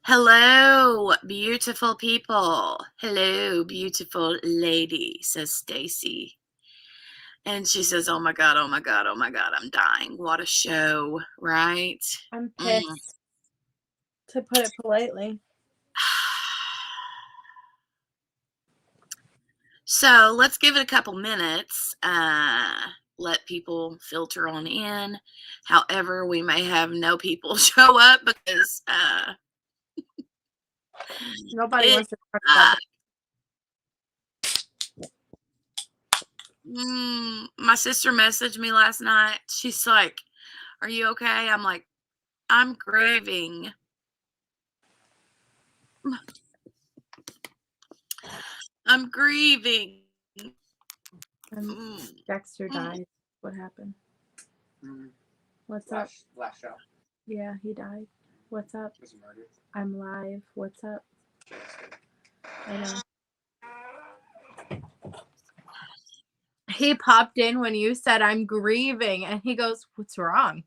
Hello, beautiful people. Hello, beautiful lady, says Stacy. And she says, oh my God, oh my God, oh my God, I'm dying. What a show, right? I'm pissed, to put it politely. So let's give it a couple minutes. Let people filter on in. However, we may have no people show up because Nobody wants to talk about that. My sister messaged me last night. She's like, are you okay? I'm like, I'm grieving. I'm grieving. Dexter died. What happened? What's up? Last show. Yeah, he died. What's up? Was he murdered? I'm live. What's up? I know. He popped in when you said I'm grieving, and he goes, "What's wrong?"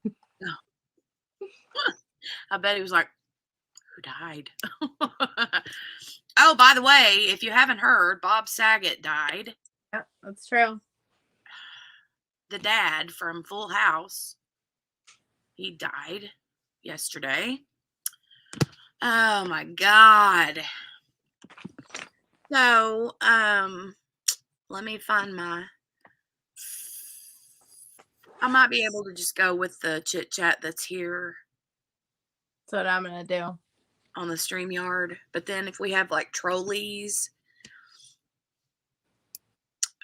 I bet he was like, who died? Oh, by the way, if you haven't heard, Bob Saget died. Yeah, that's true. The dad from Full House. He died yesterday. Oh my God. So, let me find I might be able to just go with the chit chat that's here. That's what I'm gonna do. On the StreamYard. But then if we have like trolleys,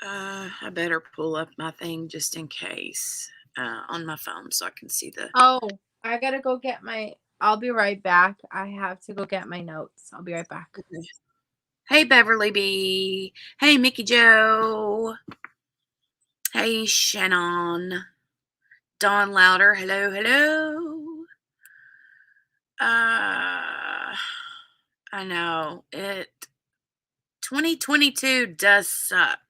I better pull up my thing just in case on my phone so I can see the. Oh, I gotta go get my. I'll be right back. I have to go get my notes. I'll be right back. Okay. Hey, Beverly B. Hey, Mickey Joe. Hey, Shannon. Dawn Louder. Hello, hello. I know it. 2022 does suck.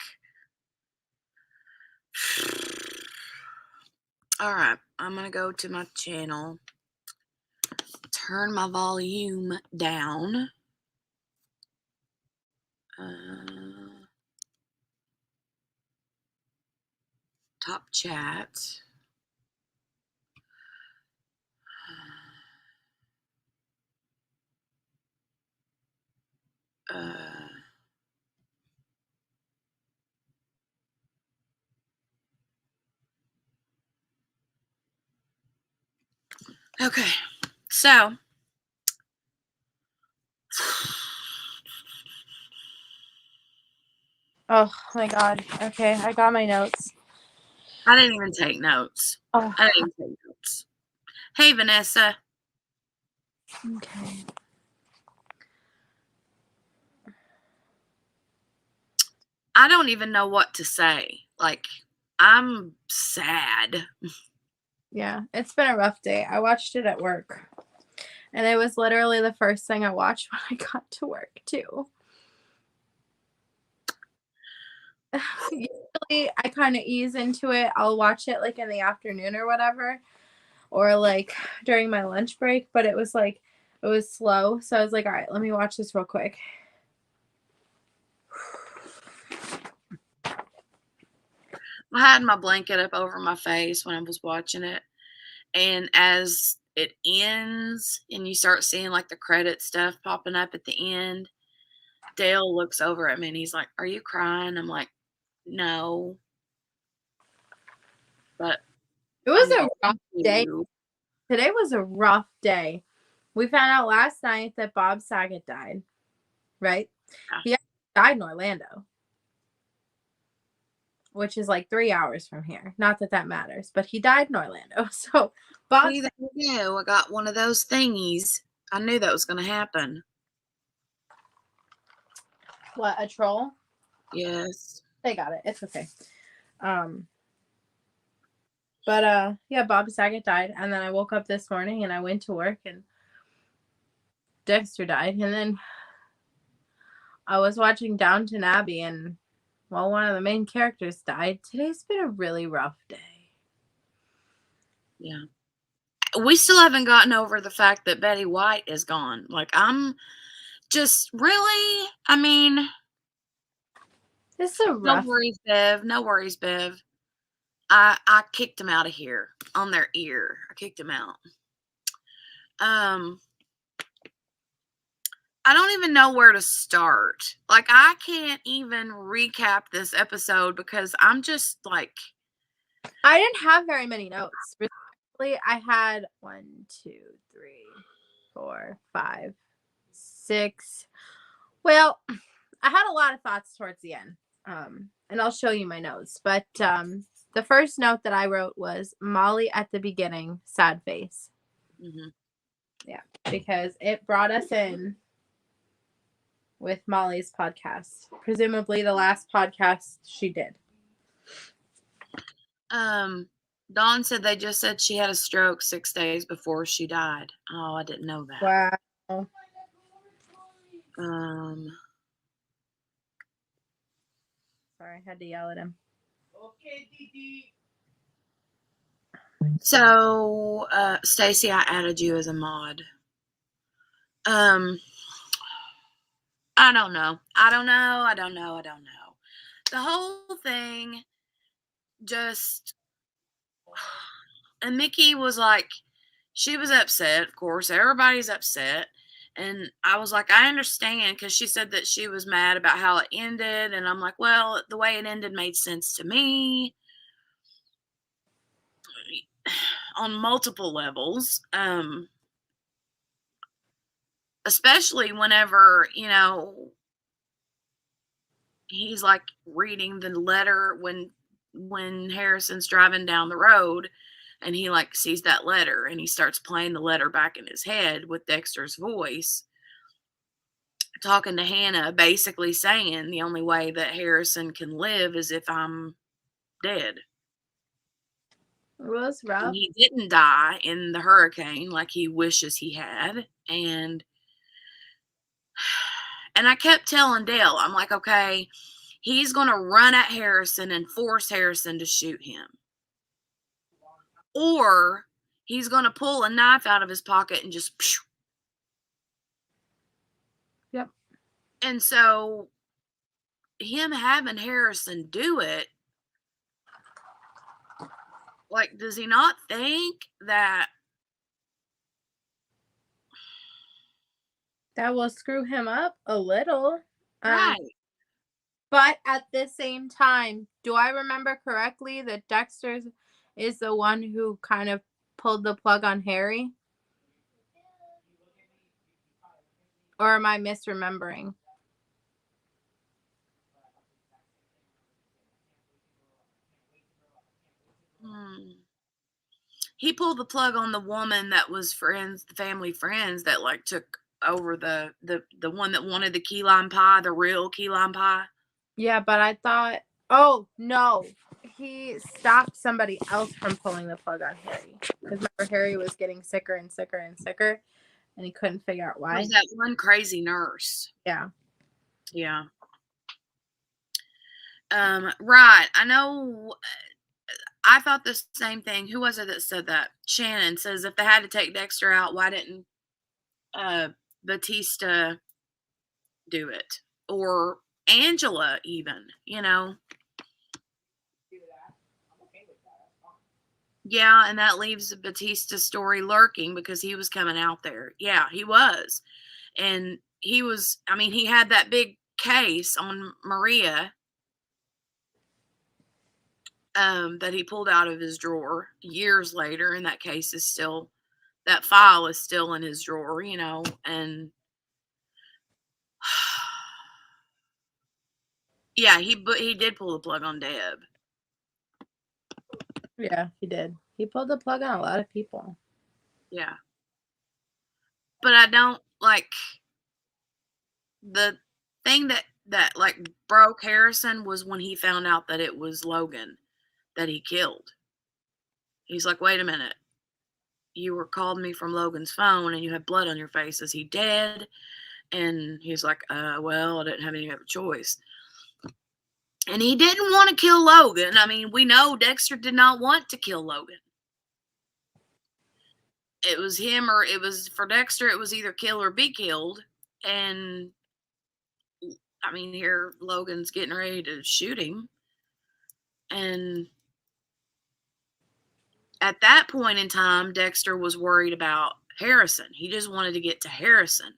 All right, I'm gonna go to my channel. Turn my volume down. Top chat. Okay, so Oh my God. Okay, I got my notes. I didn't even take notes. Oh. I didn't even take notes. Hey, Vanessa. Okay. I don't even know what to say. Like, I'm sad. Yeah, it's been a rough day. I watched it at work. And it was literally the first thing I watched when I got to work, too. Usually, I kind of ease into it. I'll watch it, like, in the afternoon or whatever. Or, like, during my lunch break. But it was, like, it was slow. So I was like, all right, let me watch this real quick. I had my blanket up over my face when I was watching it. And as it ends and you start seeing like the credit stuff popping up at the end, Dale looks over at me and he's like, are you crying? I'm like, no. But it was a rough day. Today was a rough day. We found out last night that Bob Saget died, right? Yeah. He died in Orlando, which is like 3 hours from here. Not that that matters, but he died in Orlando. So Bob Saget, I got one of those thingies. I knew that was going to happen. What, a troll? Yes. They got it. It's okay. But yeah, Bob Saget died, and then I woke up this morning and I went to work and Dexter died, and then I was watching Downton Abbey, and well, one of the main characters died. Today's been a really rough day. Yeah. we still haven't gotten over the fact that Betty White is gone. Like, I'm just really, I mean, It's a no rough. worries, Bev. No worries, Bev. I kicked him out of here on their ear. I kicked him out. Um, I don't even know where to start. Like, I can't even recap this episode because I'm just like, I didn't have very many notes. Really, I had 1, 2, 3, 4, 5, 6. Well, I had a lot of thoughts towards the end. And I'll show you my notes. But the first note that I wrote was Molly at the beginning, sad face. mhm. Yeah, because it brought us in with Molly's podcast, presumably the last podcast she did. Dawn said they just said she had a stroke 6 days before she died. Oh, I didn't know that. Wow. Sorry, I had to yell at him. Okay, Didi. So, Stacy, I added you as a mod. I don't know. I don't know. The whole thing just, and Mickey was like, she was upset, of course. Everybody's upset. And I was like, I understand, because she said that she was mad about how it ended. And I'm like, well, the way it ended made sense to me on multiple levels. Especially whenever, he's like reading the letter when Harrison's driving down the road, and he like sees that letter and he starts playing the letter back in his head with Dexter's voice, talking to Hannah, basically saying the only way that Harrison can live is if I'm dead. It was rough. And he didn't die in the hurricane like he wishes he had. And I kept telling Dale, I'm like, okay, he's going to run at Harrison and force Harrison to shoot him. Or he's going to pull a knife out of his pocket and just. Phew. Yep. And so him having Harrison do it, like, does he not think that will screw him up a little? right? But at the same time, do I remember correctly that Dexter is the one who kind of pulled the plug on Harry? Or am I misremembering? He pulled the plug on the woman that was friends, the family friends that like took over the one that wanted the key lime pie, the real key lime pie. Yeah, but I thought, oh no, he stopped somebody else from pulling the plug on Harry. Because remember, Harry was getting sicker and sicker and sicker, and he couldn't figure out why. It was that one crazy nurse. Yeah. Yeah. Right. I know. I thought the same thing. Who was it that said that? Shannon says if they had to take Dexter out, why didn't Batista do it? Or Angela, even, Yeah, and that leaves Batista's story lurking because he was coming out there. Yeah, he was. And he was, I mean, he had that big case on Maria that he pulled out of his drawer years later, and that case is still, that file is still in his drawer, and yeah, he did pull the plug on Deb. Yeah, he did. He pulled the plug on a lot of people. Yeah. But I don't like the thing that like broke Harrison was when he found out that it was Logan that he killed. He's like, wait a minute. You were calling me from Logan's phone and you had blood on your face. Is he dead? And he's like, well, I didn't have any other choice. And he didn't want to kill Logan. I mean, we know Dexter did not want to kill Logan. it was him, or it was for Dexter, it was either kill or be killed. And I mean, here Logan's getting ready to shoot him. And at that point in time, Dexter was worried about Harrison. He just wanted to get to Harrison.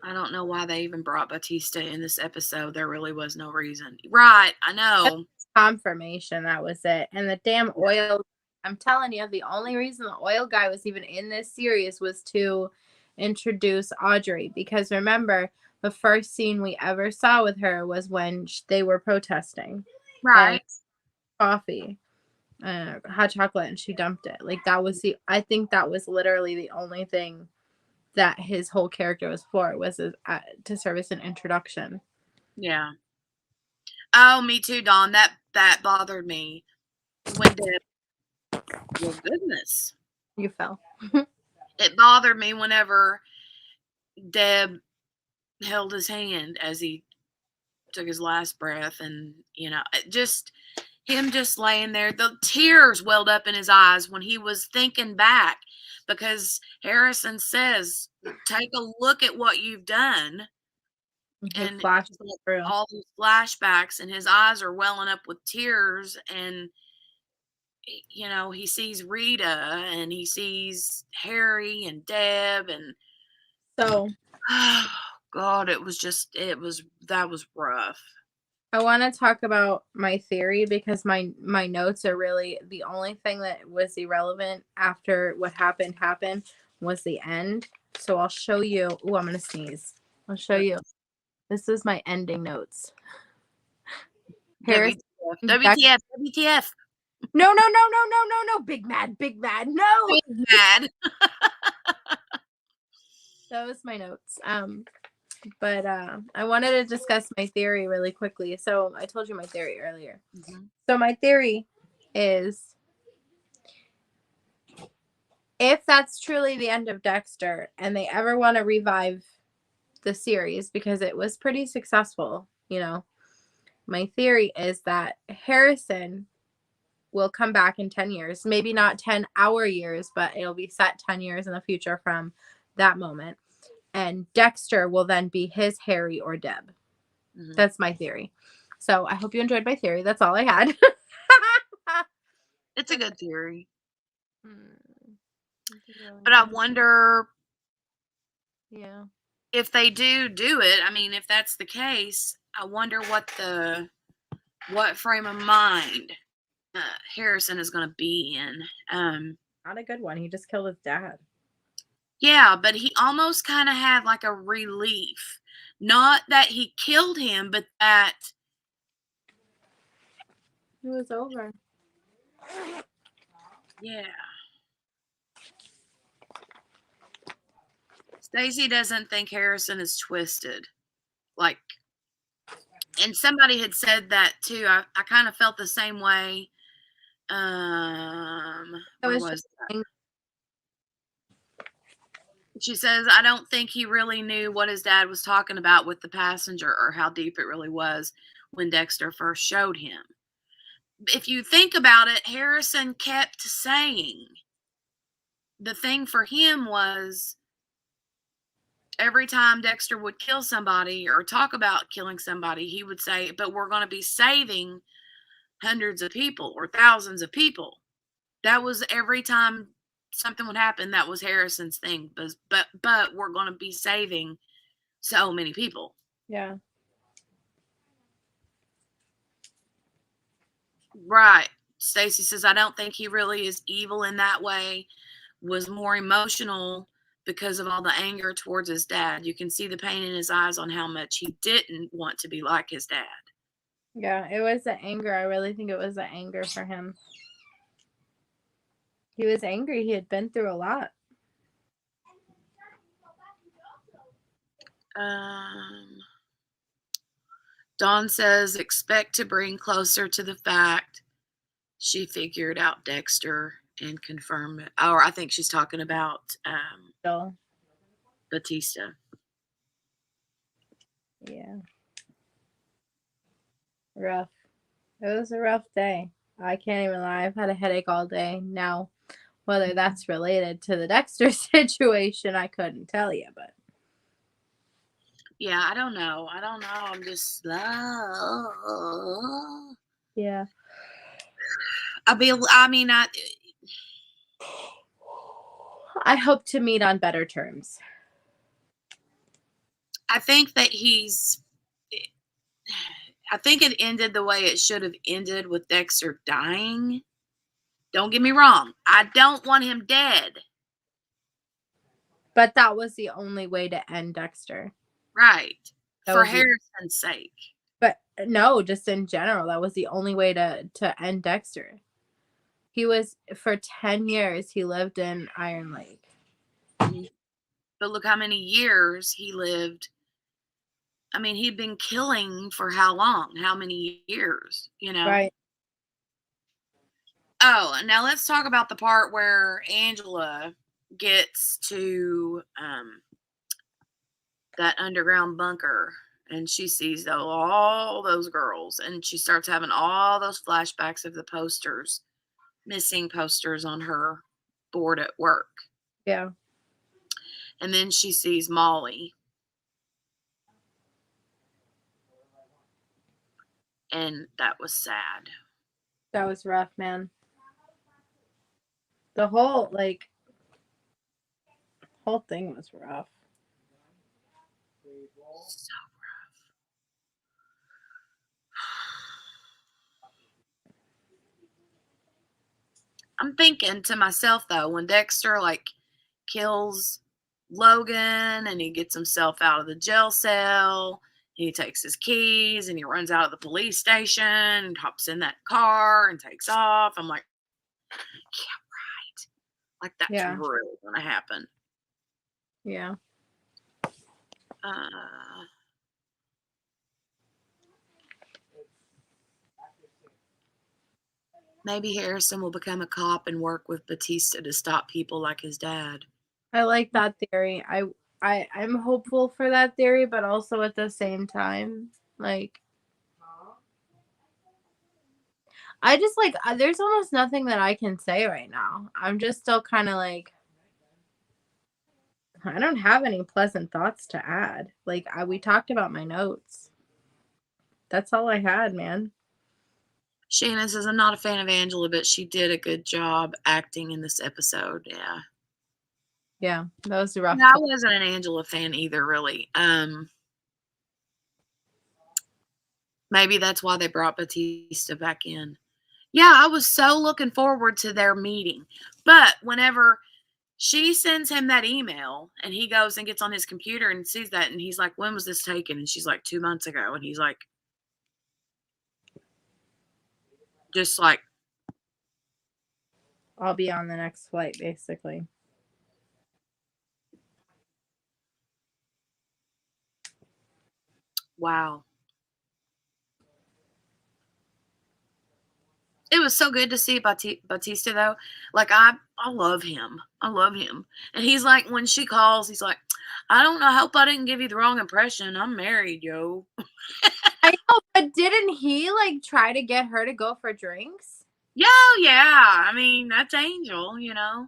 I don't know why they even brought Batista in this episode. There really was no reason. Right, I know. Confirmation, that was it. And the damn oil, I'm telling you, the only reason the oil guy was even in this series was to introduce Audrey. Because remember, the first scene we ever saw with her was when they were protesting. Right. And coffee, hot chocolate, and she dumped it. Like, that was I think that was literally the only thing that his whole character was for, was to serve as an introduction. Yeah. Oh, me too, Dawn. That bothered me. When Deb, well, goodness. You fell. It bothered me whenever Deb held his hand as he took his last breath, and just him just laying there. The tears welled up in his eyes when he was thinking back, because Harrison says, "Take a look at what you've done." And Flashed through all these flashbacks, and his eyes are welling up with tears. And he sees Rita, and he sees Harry and Deb, and so oh God, that was rough. I want to talk about my theory, because my notes are really the only thing that was irrelevant after what happened was the end. So I'll show you. Oh, I'm going to sneeze. I'll show you. This is my ending notes. WTF, WTF. No. Big mad. No. Big mad. That was my notes. But I wanted to discuss my theory really quickly. So I told you my theory earlier. Mm-hmm. So my theory is, if that's truly the end of Dexter and they ever want to revive the series, because it was pretty successful, my theory is that Harrison will come back in 10 years. Maybe not 10 hour years, but it'll be set 10 years in the future from that moment. And Dexter will then be his Harry or Deb. Mm-hmm. That's my theory. So I hope you enjoyed my theory. That's all I had. It's a good theory. But I wonder, if they do it, I mean, if that's the case, I wonder what frame of mind Harrison is going to be in. Not a good one. He just killed his dad. Yeah, but he almost kind of had like a relief. Not that he killed him, but that it was over. Yeah. Stacy doesn't think Harrison is twisted. Like, and somebody had said that too. I kind of felt the same way. Where was that? She says, I don't think he really knew what his dad was talking about with the passenger, or how deep it really was when Dexter first showed him. If you think about it, Harrison kept saying, the thing for him was, every time Dexter would kill somebody or talk about killing somebody, he would say, but we're going to be saving hundreds of people or thousands of people. That was every time something would happen. That was Harrison's thing. But we're going to be saving so many people. Yeah. Right. Stacy says, I don't think he really is evil in that way. Was more emotional because of all the anger towards his dad. You can see the pain in his eyes on how much he didn't want to be like his dad. Yeah, it was the anger. I really think it was the anger for him. He was angry. He had been through a lot. Dawn says, expect to bring closer to the fact she figured out Dexter and confirm it. Or I think she's talking about Batista. Yeah. Rough. It was a rough day. I can't even lie. I've had a headache all day. Now, Whether that's related to the Dexter situation, I couldn't tell you, but Yeah, I don't know. I don't know. I'm just yeah. I mean, I hope to meet on better terms. I think that I think it ended the way it should have ended with Dexter dying. Don't get me wrong. I don't want him dead. But that was the only way to end Dexter. Right. That For was the Harrison's sake. but no, just in general, that was the only way to end Dexter. He was for 10 years he lived in Iron Lake. Mhm. But look how many years he lived. I mean, he'd been killing for how long? How many years, you know? Right. Oh, and now let's talk about the part where Angela gets to that underground bunker and she sees all those girls and she starts having all those flashbacks of the posters, missing posters on her board at work. Yeah. And then she sees Molly. And that was sad. That was rough, man. The whole thing was rough. So I'm thinking to myself though, when Dexter like kills Logan and he gets himself out of the jail cell, he takes his keys and he runs out of the police station and hops in that car and takes off. I'm like, yeah, right. Like that's Yeah. really gonna happen. Yeah. Uh, Maybe Harrison will become a cop and work with Batista to stop people like his dad. I like that theory. I'm hopeful for that theory, but also at the same time, like I just like there's almost nothing that I can say right now. I'm just still kind of like I don't have any pleasant thoughts to add. Like we talked about my notes. That's all I had, man. Shannon says, I'm not a fan of Angela, but she did a good job acting in this episode. Yeah. Yeah, that was a rough Yeah, I one. wasn't an Angela fan either, really. Maybe that's why they brought Batista back in. Yeah, I was so looking forward to their meeting. But whenever she sends him that email and he goes and gets on his computer and sees that and he's like, when was this taken? And she's like, 2 months ago. And he's like, just like, I'll be on the next flight, basically. wow. It was so good to see Batista though. Like I love him. I love him. And he's like, when she calls, he's like, I don't know. I hope I didn't give you the wrong impression. I'm married, yo. I know, but didn't he like try to get her to go for drinks? Yeah, yeah. I mean, that's Angel, you know.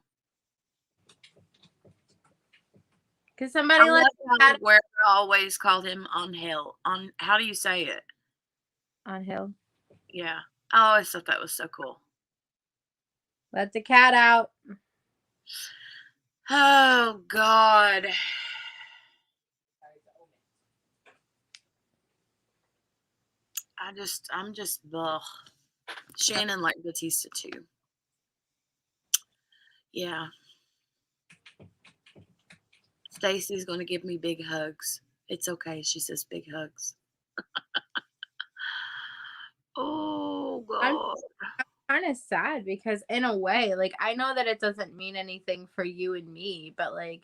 Because I somebody like love how that Guerra always called him on hell. On how do you say it? on Hill. Yeah. I always thought that was so cool. Let the cat out. Oh God. I'm just ugh. Shannon like Batista too. Yeah. Stacy's gonna give me big hugs. It's okay, she says big hugs. Oh I'm God. kind of sad because in a way, like I know that it doesn't mean anything for you and me, but like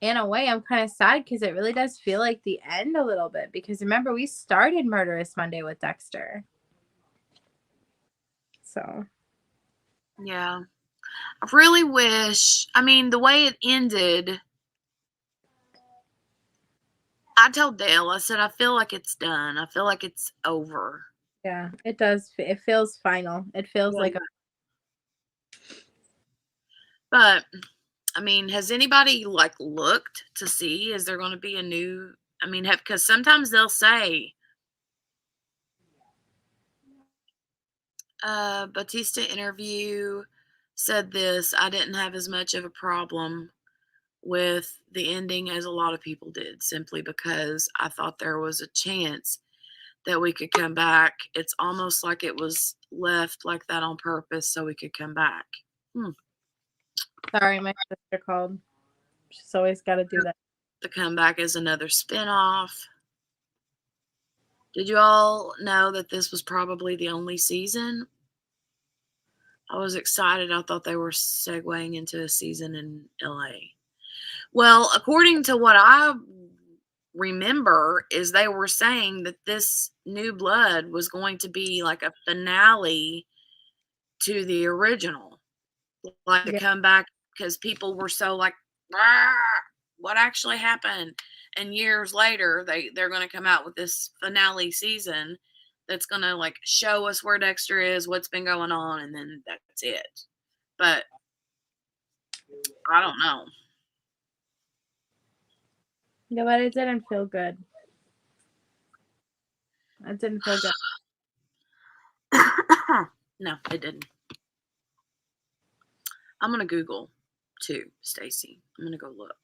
in a way I'm kind of sad because it really does feel like the end a little bit because remember we started Murderous Monday with Dexter. So, Yeah. I really wish, I mean, the way it ended, I told Dale, I said, I feel like it's done. I feel like it's over. yeah, it does it feels final. It feels Yeah. like a But I mean, has anybody like looked to see is there going to be a new? I mean, because sometimes they'll say Batista interview said this. I didn't have as much of a problem with the ending as a lot of people did, simply because I thought there was a chance that we could come back. It's almost like it was left like that on purpose so we could come back. Sorry, my sister called. She's always got to do that. The comeback is another spinoff. Did you all know that this was probably the only season? I was excited. I thought they were segueing into a season in LA. Well, according to what I remember, is they were saying that this New Blood was going to be like a finale to the original, like to Yeah. come back because people were so like, what actually happened? And years later, they're going to come out with this finale season that's going to like show us where Dexter is, what's been going on, and then that's it. But I don't know. Yeah, but it didn't feel good. It didn't feel good. No, it didn't. I'm gonna Google too, Stacy. I'm gonna go look.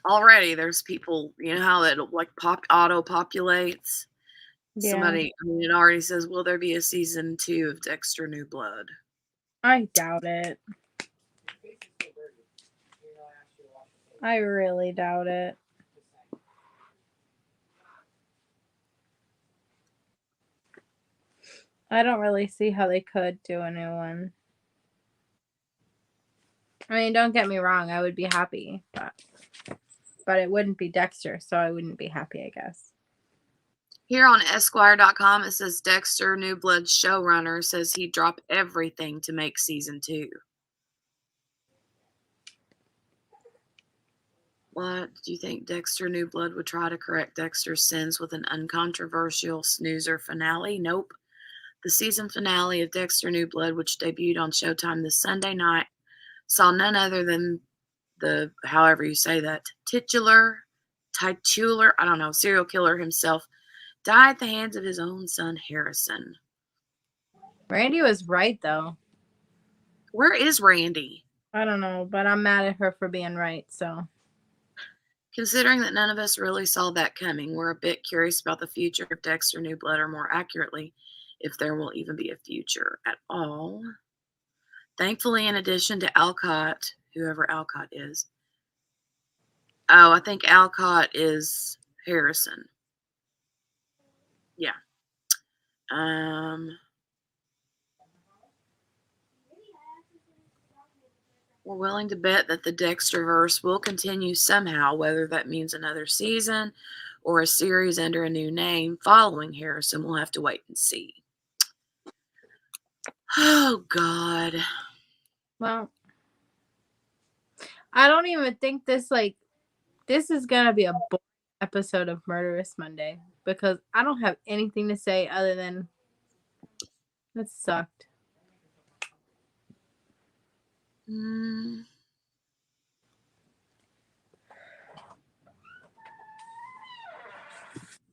Already, there's people. You know how it like auto populates. Yeah. Somebody, I mean, it already says, "Will there be a season 2 of Dexter New Blood?" I doubt it. I really doubt it. I don't really see how they could do a new one. I mean, don't get me wrong, I would be happy, but it wouldn't be Dexter, so I wouldn't be happy, I guess. Here on Esquire.com, it says Dexter New Blood showrunner says he dropped everything to make season 2. What do you think Dexter New Blood would try to correct Dexter's sins with an uncontroversial snoozer finale? Nope. The season finale of Dexter New Blood, which debuted on Showtime this Sunday night, saw none other than the, however you say that, titular, I don't know, serial killer himself, die at the hands of his own son, Harrison. Randy was right, though. Where is Randy? I don't know, but I'm mad at her for being right, so. Considering that none of us really saw that coming, we're a bit curious about the future of Dexter New Blood, or more accurately, if there will even be a future at all. Thankfully, in addition to Alcott, whoever Alcott is, I think Alcott is Harrison. Yeah. We're willing to bet that the Dexterverse will continue somehow, whether that means another season or a series under a new name following Harrison. We'll have to wait and see. Oh, God. Well, I don't even think this is gonna be a boring episode of Murderous Monday because I don't have anything to say other than it sucked.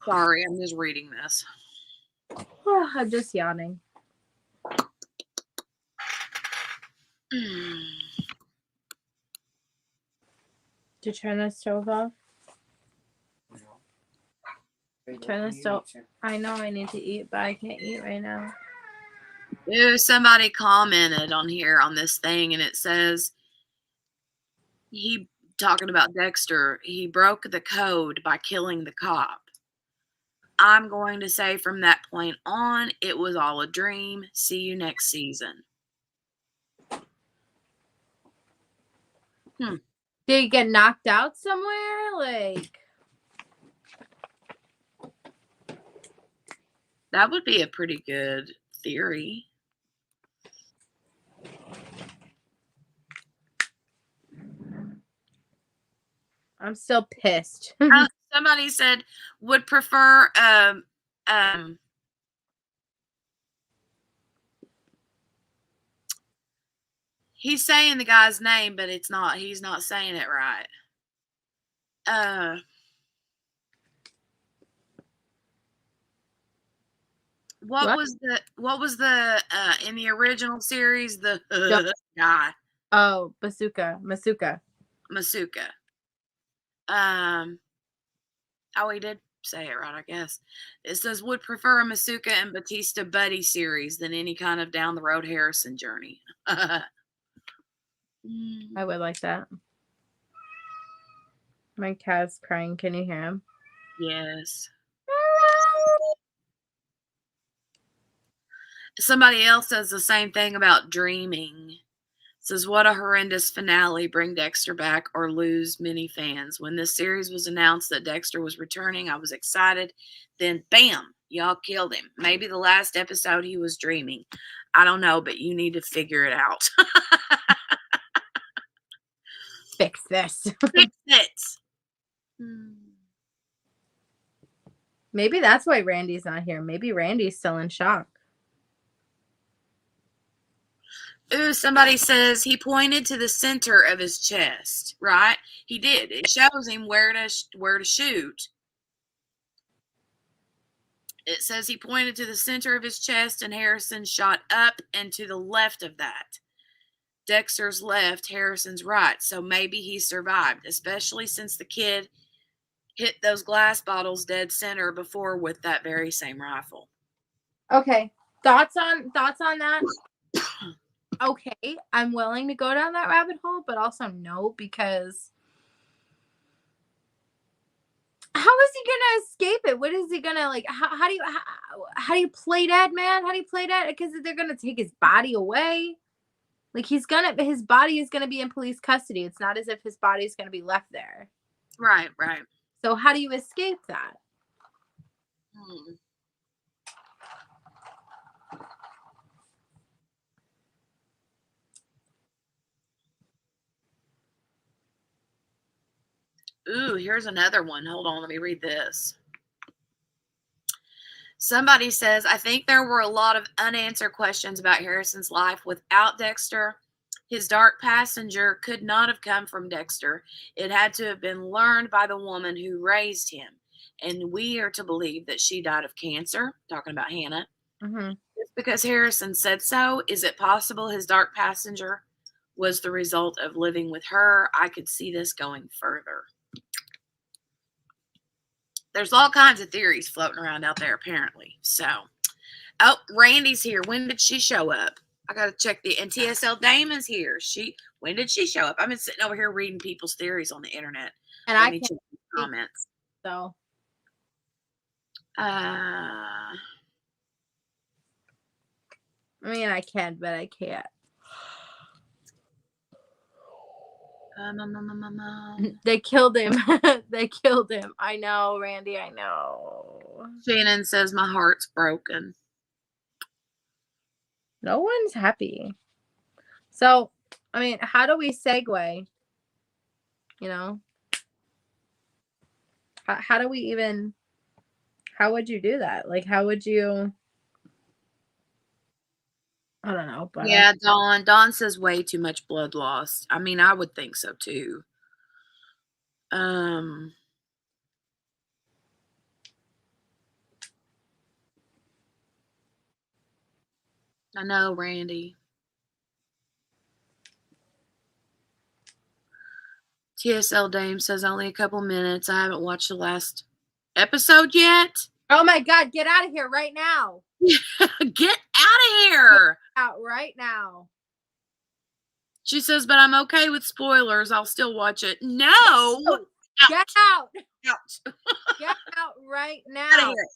Sorry, I'm just reading this. I'm just yawning. Did you turn the stove off? Turn the stove. I know I need to eat, but I can't eat right now. Somebody commented on here on this thing, and it says he talking about Dexter. He broke the code by killing the cop. I'm going to say from that point on, it was all a dream. See you next season. Did he get knocked out somewhere? Like, that would be a pretty good theory. I'm still pissed. Somebody said would prefer He's saying the guy's name, but he's not saying it right. What was the in the original series, the guy? Oh, Masuka. Oh, he did say it right, I guess. It says, would prefer a Masuka and Batista buddy series than any kind of down the road Harrison journey. I would like that. My cat's crying. Can you hear him? Yes. Somebody else says the same thing about dreaming. Says, what a horrendous finale. Bring Dexter back or lose many fans. When this series was announced that Dexter was returning, I was excited. Then, bam, y'all killed him. Maybe the last episode he was dreaming. I don't know, but you need to figure it out. Fix this. Fix it. Maybe that's why Randy's not here. Maybe Randy's still in shock. Ooh, somebody says he pointed to the center of his chest, right? He did. It shows him where to shoot. It says he pointed to the center of his chest and Harrison shot up and to the left of that. Dexter's left, Harrison's right. So maybe he survived, especially since the kid hit those glass bottles dead center before with that very same rifle. Okay. Thoughts on that? Okay, I'm willing to go down that rabbit hole, but also no, because how is he gonna escape it? What is he gonna like? How do you play dead, man? How do you play dead? Because they're gonna take his body away. Like his body is gonna be in police custody. It's not as if his body is gonna be left there. Right. So how do you escape that? Ooh, here's another one. Hold on, let me read this. Somebody says, I think there were a lot of unanswered questions about Harrison's life without Dexter. His dark passenger could not have come from Dexter. It had to have been learned by the woman who raised him. And we are to believe that she died of cancer, talking about Hannah. Mm-hmm. Just because Harrison said so, is it possible his dark passenger was the result of living with her? I could see this going further. There's all kinds of theories floating around out there, apparently. So, oh, Randy's here. When did she show up? I gotta check and TSL Damon's here. When did she show up? I've been sitting over here reading people's theories on the internet. And Let I me can't check the comments. So, I mean, I can, but I can't. They killed him. They killed him. I know, Randy. I know. Shannon says my heart's broken. No one's happy. So, I mean, how do we segue? You know, how do we even? How would you do that? Like, how would you? I don't know. But yeah, Dawn says way too much blood loss. I mean, I would think so too. I know, Randy. TSL Dame says only a couple minutes. I haven't watched the last episode yet. Oh my God, get out of here right now. Get out of here. Get out right now. She says, but I'm okay with spoilers. I'll still watch it. No. Get out. Out. Get out right now. Out of here.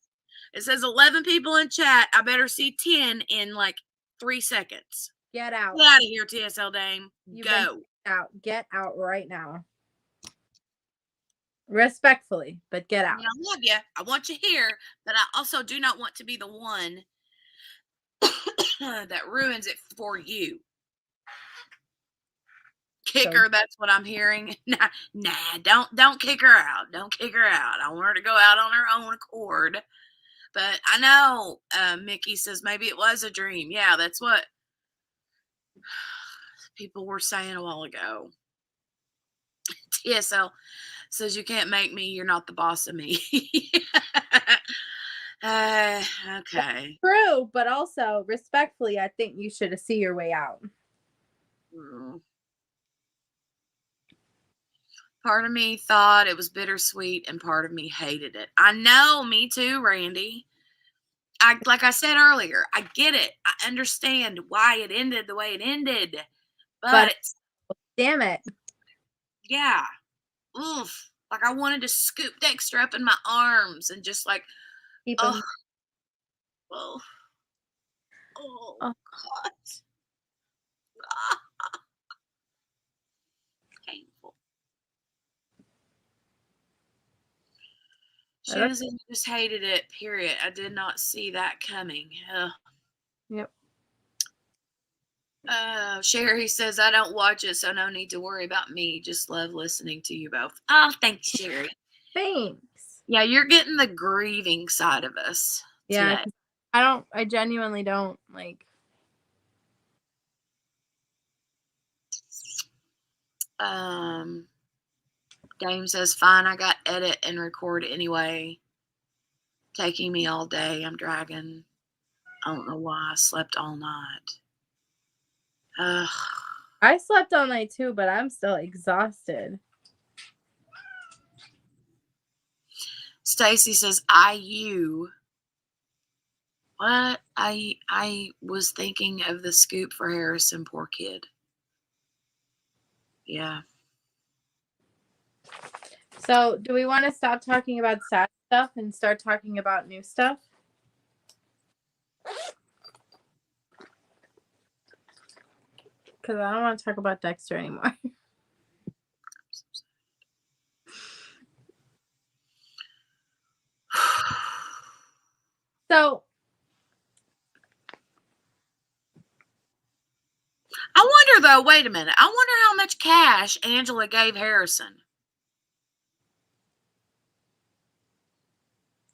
It says 11 people in chat. I better see 10 in like 3 seconds. Get out. Get out of here, TSL Dame. Go. Get out right now. Respectfully, but get out. I love you. I want you here, but I also do not want to be the one that ruins it for you. Kick her, that's what I'm hearing. Nah, don't kick her out. Don't kick her out. I want her to go out on her own accord. But I know Mickey says maybe it was a dream. Yeah, that's what people were saying a while ago. TSL says you can't make me. You're not the boss of me. Okay. True, but also respectfully, I think you should see your way out. Mm. Part of me thought it was bittersweet, and part of me hated it. I know, me too, Randy. Like I said earlier, I get it. I understand why it ended the way it ended. But But damn it. yeah, oof. Like I wanted to scoop Dexter up in my arms and just like, Keep oh, him. oh, oh, Oh, God. Ah, painful. I don't, Shannon said he just hated it, period. I did not see that coming. Ugh. yep. Sherry says, I don't watch it, so no need to worry about me. Just love listening to you both. Oh, thanks, Sherry. Thanks. Yeah, you're getting the grieving side of us Yeah, today. 'cause I genuinely don't like. Dame says, fine, I got edit and record anyway. Taking me all day. I'm dragging. I don't know why I slept all night. Ugh. I slept all night too, but I'm still exhausted. Stacy says, IU. What? I was thinking of the scoop for Harrison, poor kid. Yeah. So, do we want to stop talking about sad stuff and start talking about new stuff? Because I don't want to talk about Dexter anymore. So, I wonder though, wait a minute. I wonder how much cash Angela gave Harrison.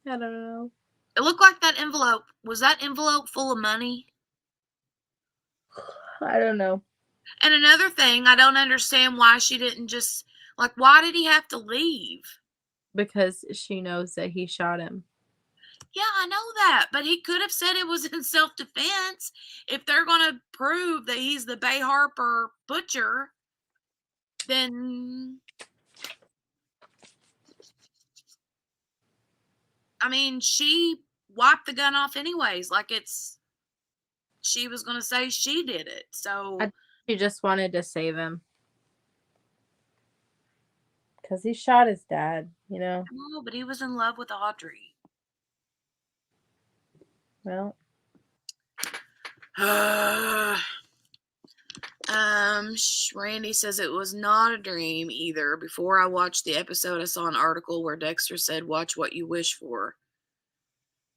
I don't know. It looked like that envelope. Was that envelope full of money? I don't know. And another thing, I don't understand why she didn't just, like, why did he have to leave? Because she knows that he shot him. Yeah, I know that, but he could have said it was in self-defense. If they're going to prove that he's the Bay Harper butcher, then, I mean, she wiped the gun off anyways. Like she was going to say she did it. So, She just wanted to save him. Because he shot his dad, you know? no, but he was in love with Audrey. Well, Randy says it was not a dream either. Before I watched the episode, I saw an article where Dexter said, watch what you wish for,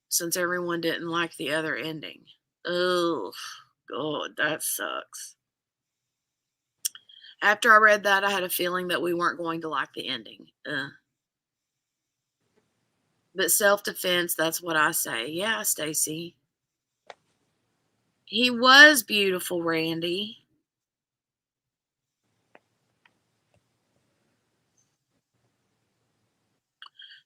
since everyone didn't like the other ending. Oh, God, that sucks. After I read that, I had a feeling that we weren't going to like the ending. But self-defense, that's what I say. Yeah, Stacy. He was beautiful, Randy.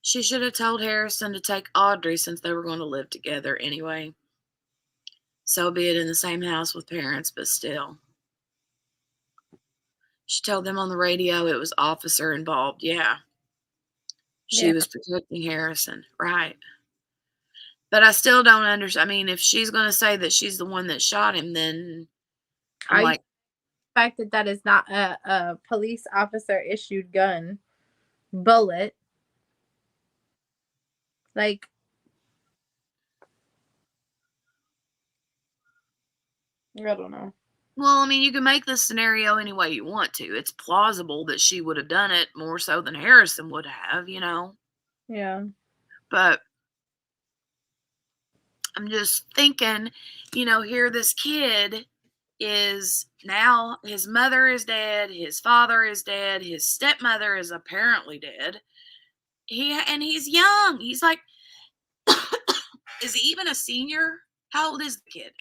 She should have told Harrison to take Audrey since they were going to live together anyway. So be it, in the same house with parents, but still. She told them on the radio it was officer involved. Yeah. She yeah. was protecting Harrison. Right. But I still don't understand. I mean, if she's going to say that she's the one that shot him, then I'm I like, the fact that that is not a police officer issued gun bullet. Like, I don't know. well, I mean, you can make this scenario any way you want to. It's plausible that she would have done it more so than Harrison would have, Yeah. But I'm just thinking, here this kid is now, his mother is dead, his father is dead, his stepmother is apparently dead. He's young. He's like Is he even a senior? How old is the kid?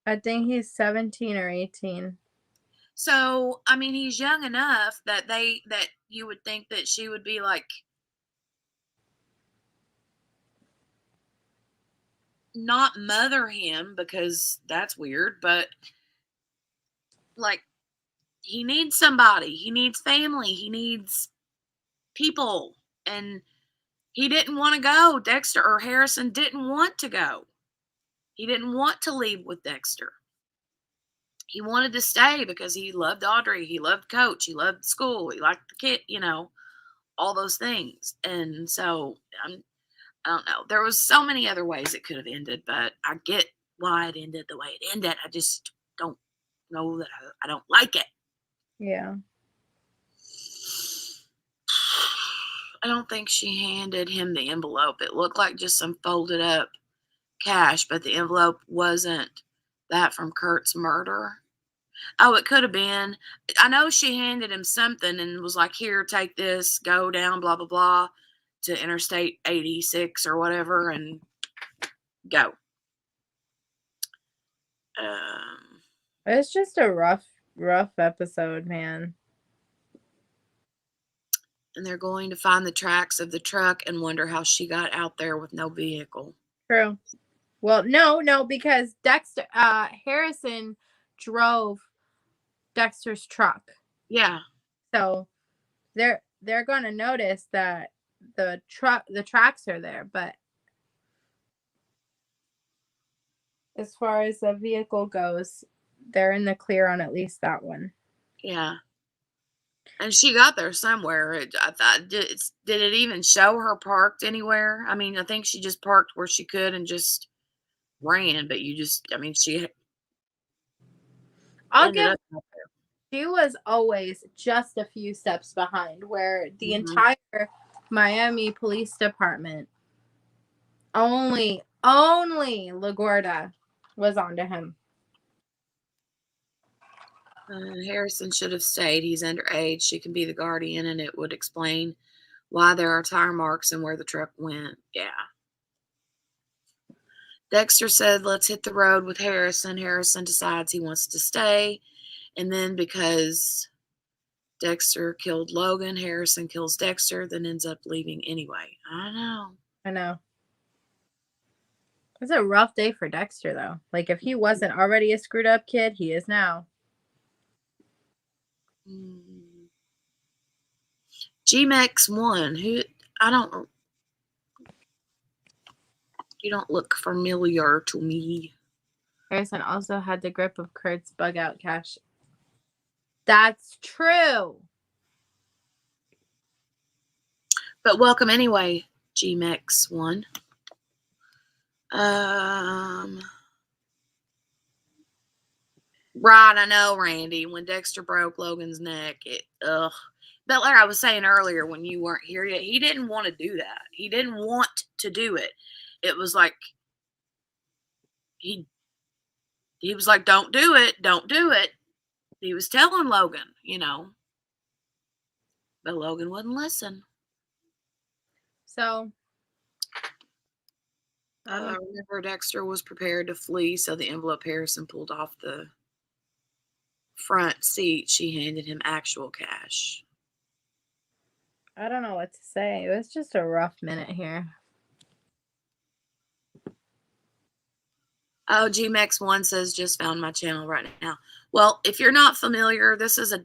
I think he's 17 or 18. So, I mean, he's young enough that you would think that she would be like not mother him, because that's weird, but like he needs somebody. He needs family. He needs people. And he didn't want to go. Dexter or Harrison didn't want to go. He didn't want to leave with Dexter. He wanted to stay because he loved Audrey. He loved Coach. He loved school. He liked the kid, all those things. And so I don't know. There was so many other ways it could have ended, but I get why it ended the way it ended. I just don't know that I don't like it. Yeah. I don't think she handed him the envelope. It looked like just some folded up cash, but the envelope wasn't that from Kurt's murder. Oh, it could have been. I know she handed him something and was like, here, take this, go down, blah, blah, blah, to Interstate 86 or whatever, and go. It's just a rough episode, man. And they're going to find the tracks of the truck and wonder how she got out there with no vehicle. True. Well, no, because Harrison drove Dexter's truck. Yeah. So they're going to notice that the tracks are there, but as far as the vehicle goes, they're in the clear on at least that one. Yeah. And she got there somewhere. I thought, did it even show her parked anywhere? I mean, I think she just parked where she could and just ran, but she I'll ended give up out there. She was always just a few steps behind, where the Mm-hmm. entire Miami Police Department, only LaGuardia was onto him. Harrison should have stayed. He's underage. She can be the guardian, and it would explain why there are tire marks and where the truck went. Yeah. Dexter said, let's hit the road with Harrison. Harrison decides he wants to stay. And then because Dexter killed Logan, Harrison kills Dexter, then ends up leaving anyway. I know. It's a rough day for Dexter, though. Like, if he wasn't already a screwed up kid, he is now. G-Mex 1, who, I don't, you don't look familiar to me. Harrison also had the grip of Kurt's bug out cash. That's true. But welcome anyway, G-Mex 1. Right, I know, Randy. When Dexter broke Logan's neck, ugh. But like I was saying earlier when you weren't here yet, he didn't want to do that. He didn't want to do it. It was like he was like, don't do it, don't do it. He was telling Logan, but Logan wouldn't listen. So, remember, Dexter was prepared to flee, so the envelope Harrison pulled off the front seat. She handed him actual cash. I don't know what to say. It was just a rough minute here. Oh, GMX1 says just found my channel right now. Well, if you're not familiar, this is a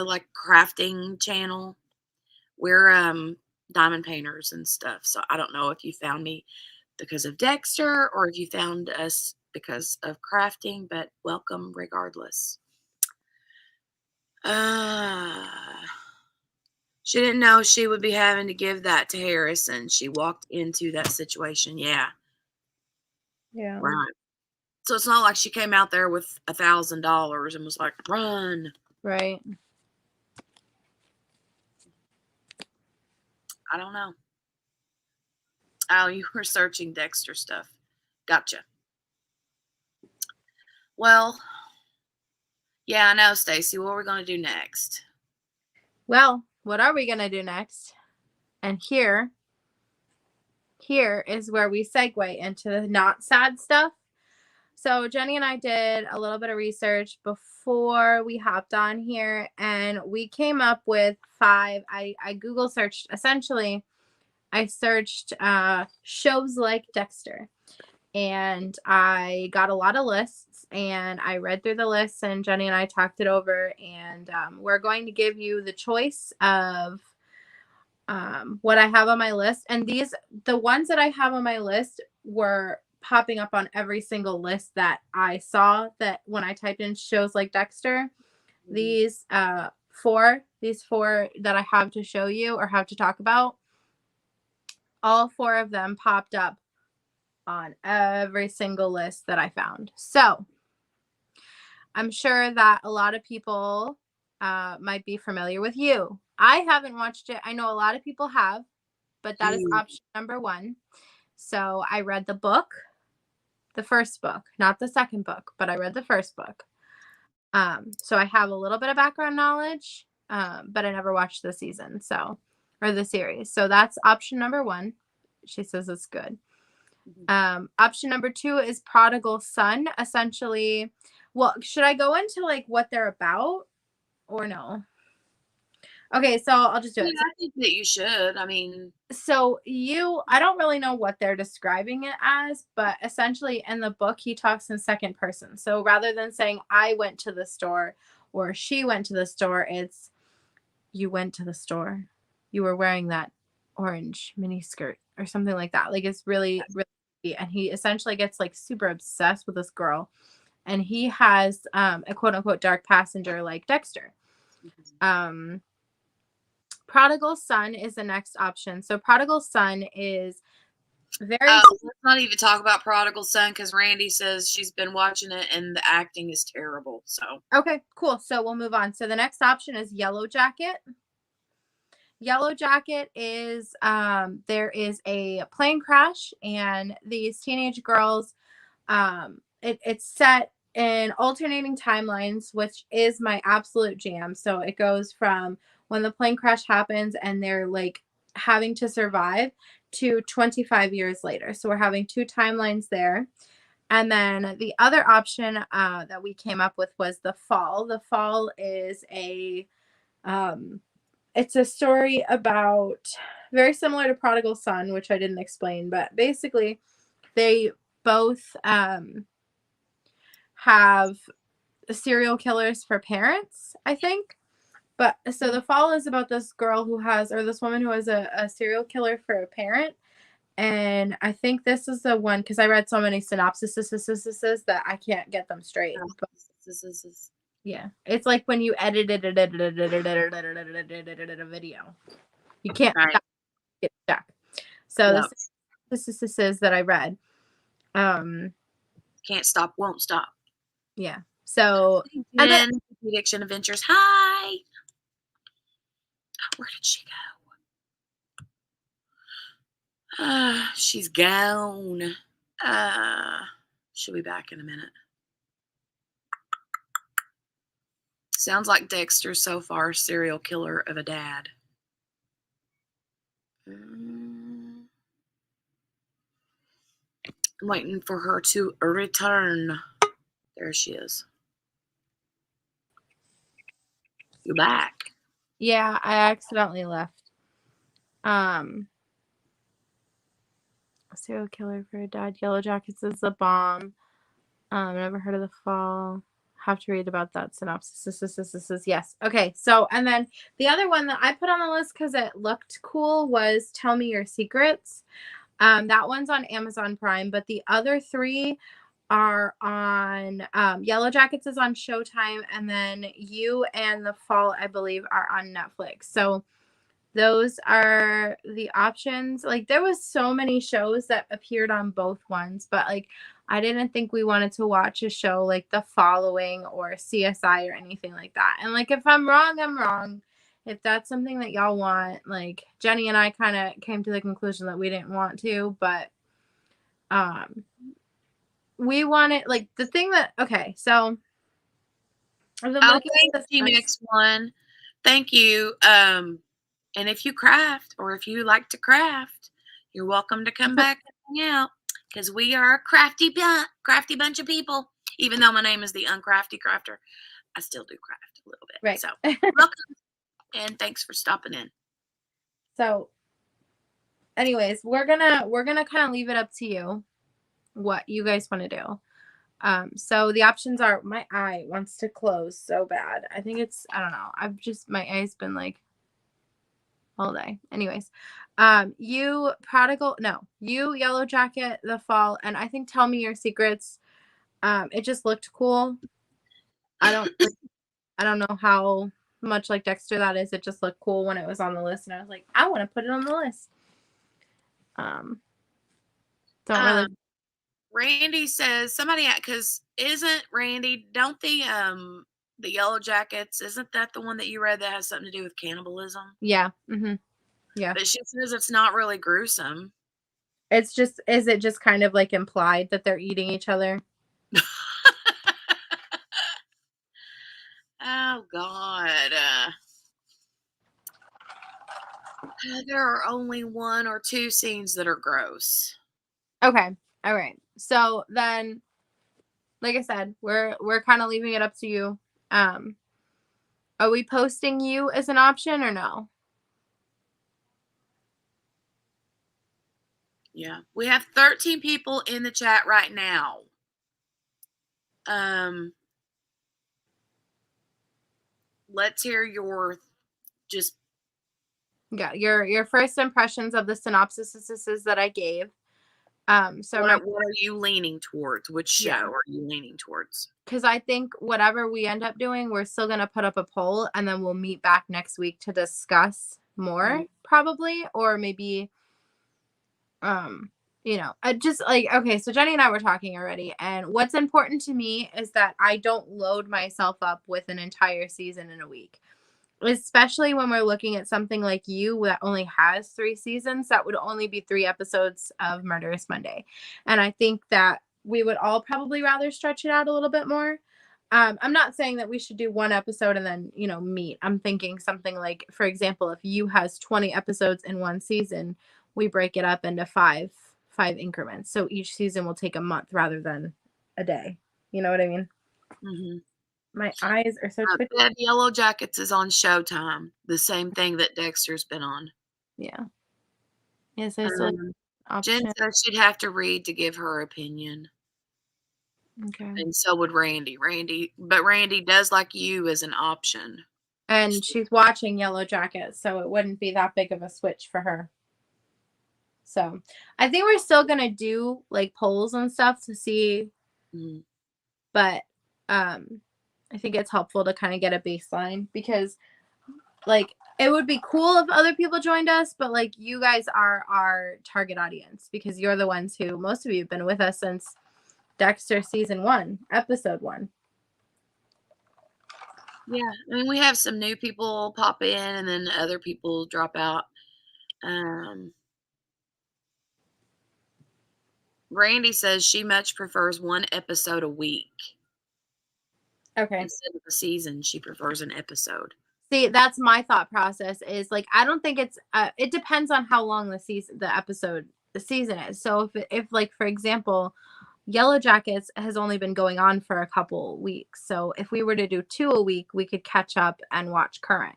like crafting channel. We're diamond painters and stuff. So I don't know if you found me because of Dexter or if you found us because of crafting, but welcome regardless. She didn't know she would be having to give that to Harrison. She walked into that situation. Yeah. Yeah. Right. So it's not like she came out there with $1,000 and was like, run. Right. I don't know. Oh, you were searching Dexter stuff. Gotcha. Well, yeah, I know, Stacy. What are we going to do next? Well, what are we going to do next? And here here is where we segue into the not sad stuff. So Jenny and I did a little bit of research before we hopped on here, and we came up with 5. I Google searched, essentially, I searched shows like Dexter, and I got a lot of lists, and I read through the lists, and Jenny and I talked it over, and we're going to give you the choice of what I have on my list. And the ones that I have on my list were popping up on every single list that I saw, that when I typed in shows like Dexter, these four that I have to show you or have to talk about, all 4 of them popped up on every single list that I found. So I'm sure that a lot of people might be familiar with You. I haven't watched it. I know a lot of people have, but that is option number 1. So I read the book, the first book, not the second book, but I read the first book. So I have a little bit of background knowledge, but I never watched the season, or the series. So that's option number 1. She says it's good. Option number 2 is Prodigal Son. Essentially, well, should I go into like what they're about or no? Okay, so I'll just do it. Yeah, I think that you should. I mean, So I don't really know what they're describing it as, but essentially in the book, he talks in second person. So rather than saying, I went to the store or she went to the store, it's, you went to the store. You were wearing that orange mini skirt or something like that. Like, it's really, really, and he essentially gets like super obsessed with this girl. And he has a quote unquote dark passenger like Dexter. Prodigal Son is the next option. So Prodigal Son is very. let's not even talk about Prodigal Son, because Randy says she's been watching it and the acting is terrible. So Okay, cool. So we'll move on. So the next option is Yellow Jacket. Yellow Jacket is there is a plane crash, and these teenage girls, it's set in alternating timelines, which is my absolute jam. So it goes from when the plane crash happens and they're like having to survive to 25 years later. So we're having 2 timelines there. And then the other option that we came up with was The Fall. The Fall is it's a story about, very similar to Prodigal Son, which I didn't explain, but basically they both have serial killers for parents, I think. But so The Fall is about this girl who has, or this woman who has a serial killer for a parent. And I think this is the one, because I read so many synopses that I can't get them straight. But yeah, it's like when you edited a video, you can't get stuck. So this is that I read. Can't stop, won't stop. Yeah. So and then Prediction Adventures. Hi. Where did she go? She's gone. She'll be back in a minute. Sounds like Dexter so far, serial killer of a dad. I'm waiting for her to return. There she is. You're back. Yeah, I accidentally left. Serial killer for a dad. Yellow Jackets is the bomb. Never heard of The Fall. Have to read about that synopsis. Yes. Okay. So, and then the other one that I put on the list because it looked cool was Tell Me Your Secrets. That one's on Amazon Prime, but the other 3 are on Yellow Jackets is on Showtime, and then You and The Fall, I believe, are on Netflix. So those are the options. Like, there was so many shows that appeared on both ones, but like I didn't think we wanted to watch a show like The Following or CSI or anything like that. And like, if I'm wrong, I'm wrong. If that's something that y'all want, like Jenny and I kind of came to the conclusion that we didn't want to, but we wanted, like, the thing that, okay, so I'll take the next one. Thank you. And if you craft, or if you like to craft, You're welcome to come back and hang out because we are a crafty bunch of people. Even though my name is the Uncrafty Crafter, I still do craft a little bit. Right. So welcome and thanks for stopping in. So anyways, we're gonna kind of leave it up to you what you guys want to do. So the options are, my eye wants to close so bad. I think it's, I don't know. My eye's been like all day. Anyways, you Yellow Jacket, The Fall, and I think Tell Me Your Secrets. It just looked cool. I don't know how much like Dexter that is. It just looked cool when it was on the list, and I was like, I want to put it on the list. Don't really. Randy says somebody, because isn't Randy, don't the Yellow Jackets, isn't that the one that you read that has something to do with cannibalism? Yeah. Mm-hmm. Yeah. But she says it's not really gruesome. Is it just kind of like implied that they're eating each other? Oh God. There are only 1 or 2 scenes that are gross. Okay. All right. So then, like I said, we're kind of leaving it up to you. Are we posting you as an option or no? Yeah. We have 13 people in the chat right now. Let's hear your just your first impressions of the synopsises that I gave. So what are you leaning towards? Which show are you leaning towards? Because I think whatever we end up doing, we're still gonna put up a poll, and then we'll meet back next week to discuss more, probably, or maybe, just like, okay. So Jenny and I were talking already, and what's important to me is that I don't load myself up with an entire season in a week. Especially when we're looking at something like You that only has 3 seasons, that would only be 3 episodes of Murderous Monday. And I think that we would all probably rather stretch it out a little bit more. I'm not saying that we should do 1 episode and then, meet. I'm thinking something like, for example, if You has 20 episodes in 1 season, we break it up into 5 increments. So each season will take a month rather than a day. You know what I mean? Mm-hmm. My eyes are so twitchy. Dead Yellow Jackets is on Showtime. The same thing that Dexter's been on. Yeah. Yes, there's like Jen option. says she'd have to read to give her opinion. Okay. And so would Randy. But Randy does like You as an option. And she's watching Yellow Jackets, so it wouldn't be that big of a switch for her. So I think we're still gonna do like polls and stuff to see, but I think it's helpful to kind of get a baseline, because like it would be cool if other people joined us, but like you guys are our target audience because you're the ones who, most of you have been with us since Dexter season 1, episode 1. Yeah, I mean, we have some new people pop in and then other people drop out. Randy says she much prefers 1 episode a week. Okay. Instead of a season, she prefers an episode. See, that's my thought process, is like, I don't think it's, it depends on how long the season is. So if like, for example, Yellow Jackets has only been going on for a couple weeks. So if we were to do 2 a week, we could catch up and watch current.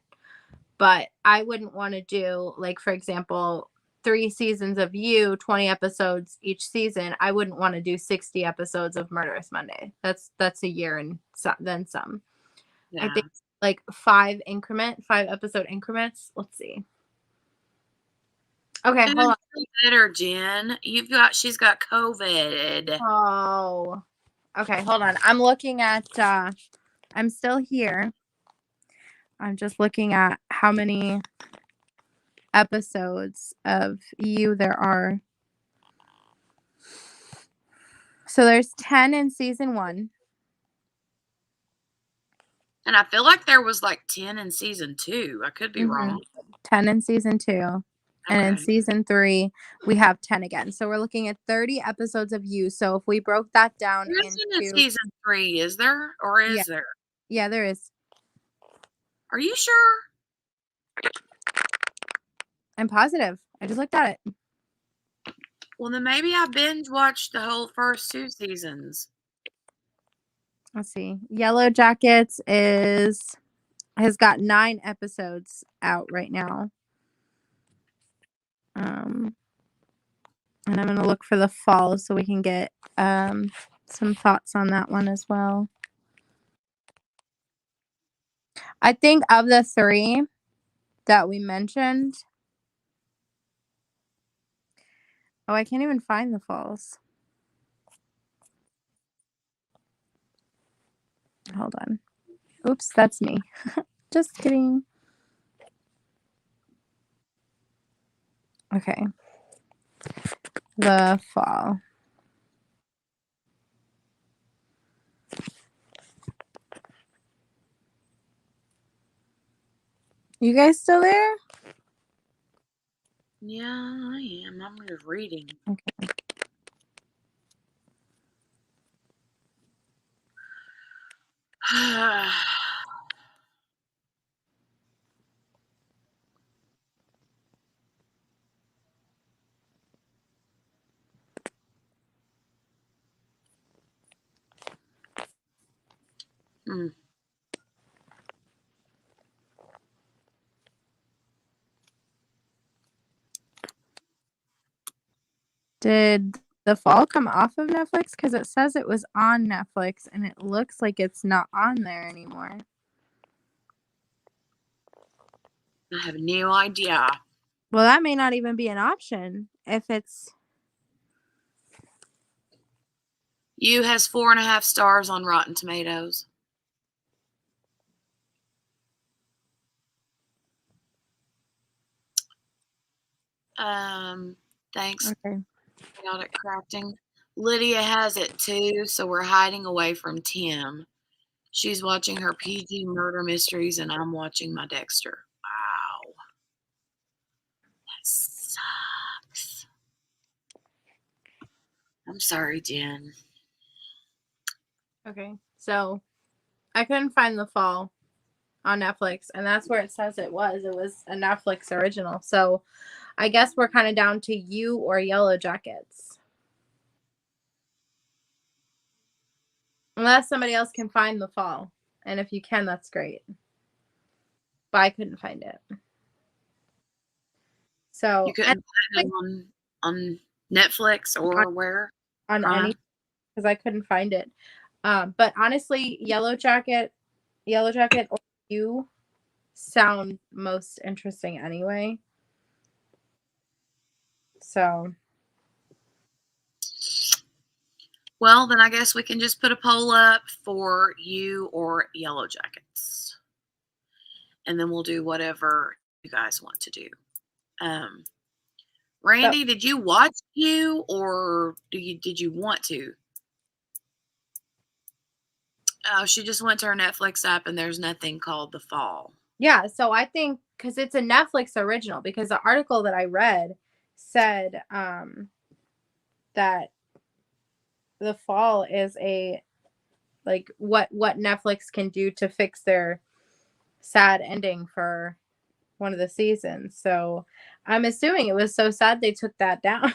But I wouldn't want to do, like, for example, 3 seasons of You, 20 episodes each season. I wouldn't want to do 60 episodes of Murderous Monday. That's a year and then some. Yeah. I think like 5 episode increments. Let's see. Okay, hold on. Better, Jen. She's got COVID. Oh. Okay, hold on. I'm looking at I'm still here. I'm just looking at how many episodes of You there are. So there's 10 in season 1. And I feel like there was like 10 in season 2. I could be wrong. 10 in season 2. And in season 3, we have 10 again. So we're looking at 30 episodes of You. So if we broke that down into season 3, is there? Or is there? Yeah, there is. Are you sure? I'm positive. I just looked at it. Well, then maybe I binge watched the whole first 2 seasons. Let's see. Yellow Jackets has got 9 episodes out right now. And I'm gonna look for the fall so we can get some thoughts on that one as well. I think of the 3 that we mentioned. Oh, I can't even find the falls. Hold on. Oops, that's me. Just kidding. Okay. The fall. You guys still there? Yeah, I am. I'm just reading. Okay. Hmm. Did the fall come off of Netflix? Because it says it was on Netflix and it looks like it's not on there anymore. I have no idea. Well, that may not even be an option if it's. You has 4.5 stars on Rotten Tomatoes. Thanks. Okay. Got it crafting. Lydia has it too, so we're hiding away from Tim. She's watching her PG murder mysteries, and I'm watching my Dexter. Wow. That sucks. I'm sorry, Jen. Okay. So I couldn't find the fall on Netflix, and that's where it says it was. It was a Netflix original. So I guess we're kind of down to you or Yellow Jackets. Unless somebody else can find the fall. And if you can, that's great. But I couldn't find it. So You couldn't find it on Netflix or where? on any, because I couldn't find it. But honestly, Yellow Jacket or you sound most interesting anyway. So Well, then I guess we can just put a poll up for you or Yellow Jackets. And then we'll do whatever you guys want to do. Randy, did you watch you or did you want to? Oh, she just went to her Netflix app and there's nothing called The Fall. yeah, so I think because it's a Netflix original, because the article that I read said that The Fall is a like what Netflix can do to fix their sad ending for one of the seasons. So I'm assuming it was so sad they took that down.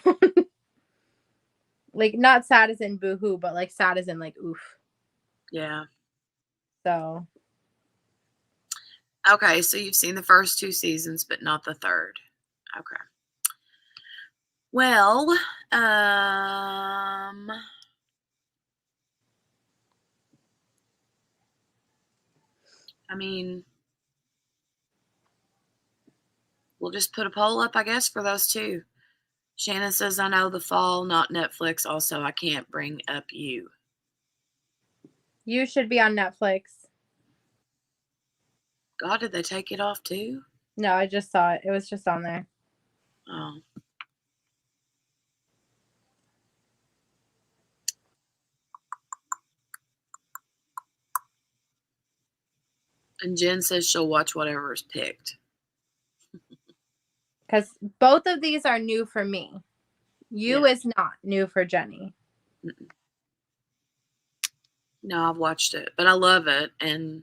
Like not sad as in boohoo, but like sad as in like oof. Yeah. So okay, so you've seen the first 2 seasons, but not the third. Okay. Well, I mean, we'll just put a poll up, I guess, for those 2. Shannon says, I know The Fall, not Netflix. Also, I can't bring up you. you should be on Netflix. God, did they take it off too? No, I just saw it. It was just on there. Oh. And Jen says she'll watch whatever is picked. Because both of these are new for me. You is not new for Jenny. Mm-mm. No, I've watched it, but I love it. And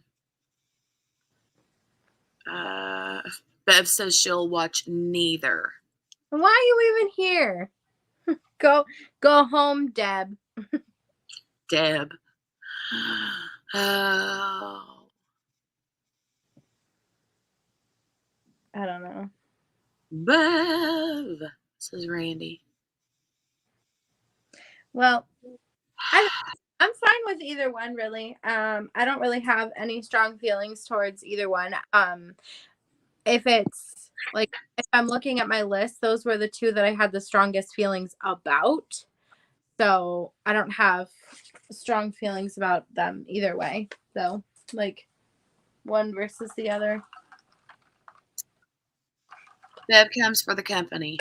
Bev says she'll watch neither. Why are you even here? Go home, Deb. Deb. Oh. I don't know. Bev, says Randy. Well, I'm fine with either one, really. I don't really have any strong feelings towards either one. If it's like if I'm looking at my list, those were the two that I had the strongest feelings about. So I don't have strong feelings about them either way. So like one versus the other. Bev comes for the company.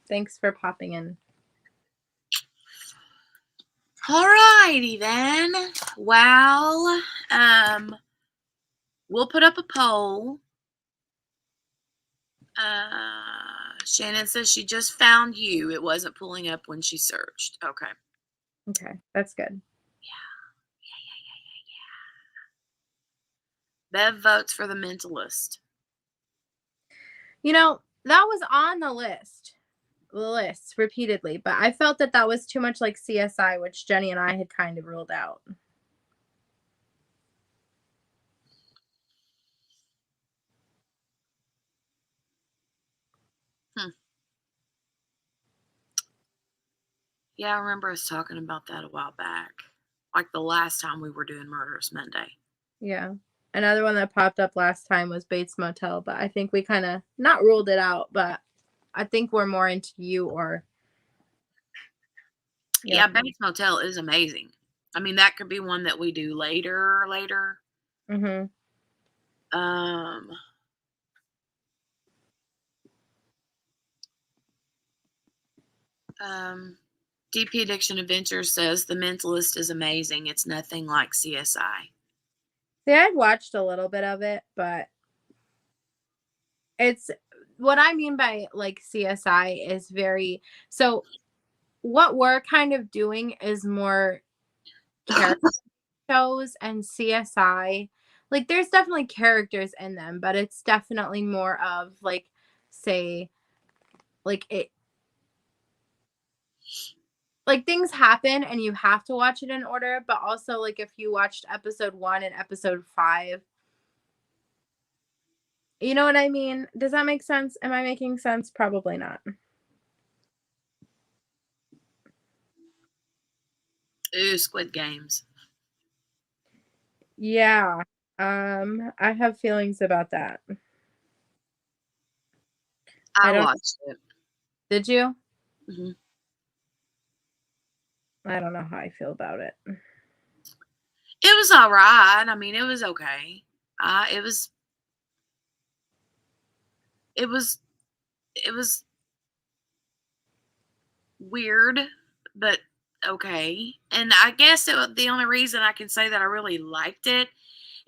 Thanks for popping in. Alrighty then. Well, we'll put up a poll. Shannon says she just found you. It wasn't pulling up when she searched. Okay. Okay, that's good. Bev votes for the Mentalist. You know, that was on the list repeatedly, but I felt that that was too much like CSI, which Jenny and I had kind of ruled out. Yeah, I remember us talking about that a while back. Like the last time we were doing Murderous Monday. Yeah. Another one that popped up last time was Bates Motel, but I think we kind of not ruled it out, but I think we're more into you or. Yeah, Bates Motel is amazing. I mean, that could be one that we do later. Mm-hmm. DP Addiction Adventures says The Mentalist is amazing. It's nothing like CSI. See, I'd watched a little bit of it, but it's what I mean by like CSI is very so what we're kind of doing is more character shows and CSI. Like there's definitely characters in them, but it's definitely more of like say like it like things happen and you have to watch it in order, but also like if you watched episode 1 and episode 5, you know what I mean? Does that make sense? Am I making sense? Probably not. Ooh, Squid Games. Yeah. I have feelings about that. I watched it. Did you? Mm-hmm. I don't know how I feel about it. It was all right. I mean, it was okay. It was weird, but okay. And I guess the only reason I can say that I really liked it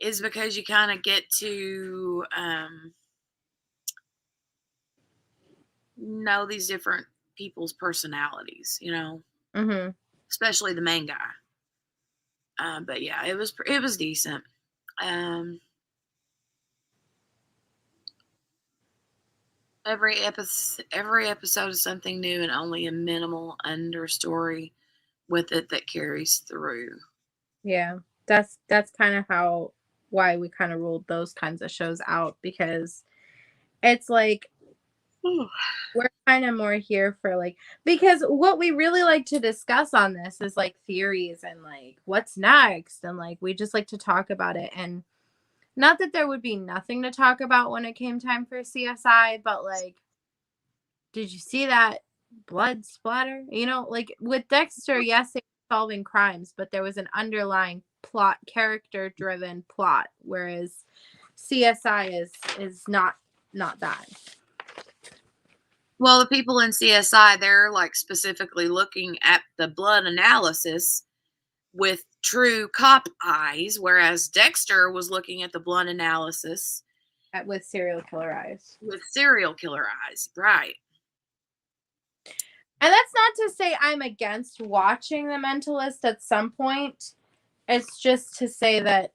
is because you kind of get to know these different people's personalities, Mm-hmm. especially the main guy. But yeah, it was decent. Every episode is something new and only a minimal understory with it that carries through. Yeah. That's kind of why we kind of ruled those kinds of shows out because it's like we're kind of more here for like because what we really like to discuss on this is like theories and like what's next and like we just like to talk about it and not that there would be nothing to talk about when it came time for CSI, but like did you see that blood splatter? You know, like with Dexter, yes, they were solving crimes, but there was an underlying plot, character driven plot, whereas CSI is not that. Well, the people in CSI, they're like specifically looking at the blood analysis with true cop eyes, whereas Dexter was looking at the blood analysis With serial killer eyes. with serial killer eyes. Right. And that's not to say I'm against watching The Mentalist at some point. It's just to say that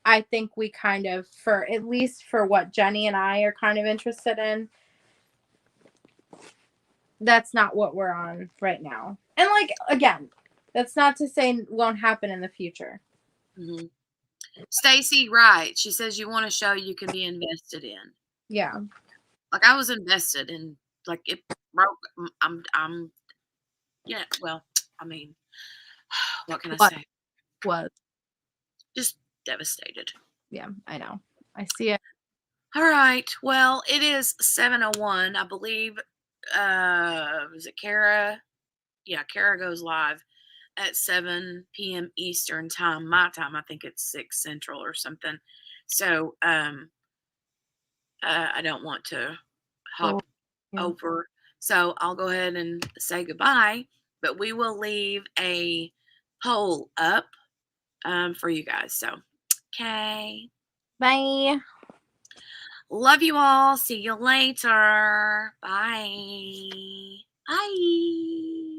I think we kind of, for at least for what Jenny and I are kind of interested in, that's not what we're on right now. And like again, that's not to say it won't happen in the future. Mm-hmm. Stacy, right? She says you want a show you can be invested in. Yeah. Like I was invested in, like it broke. I'm, yeah. Well, I mean, what can I What say? was? Just devastated. Yeah, I know. I see it. All right. Well, it is 7:01. I believe. Is it Kara? Yeah, Kara goes live at 7 p.m. Eastern time. My time, I think it's 6 Central or something. So, I don't want to Go. hop Yeah. over. So I'll go ahead and say goodbye. But we will leave a poll up for you guys. So, okay. Bye. Love you all. See you later. Bye. Bye.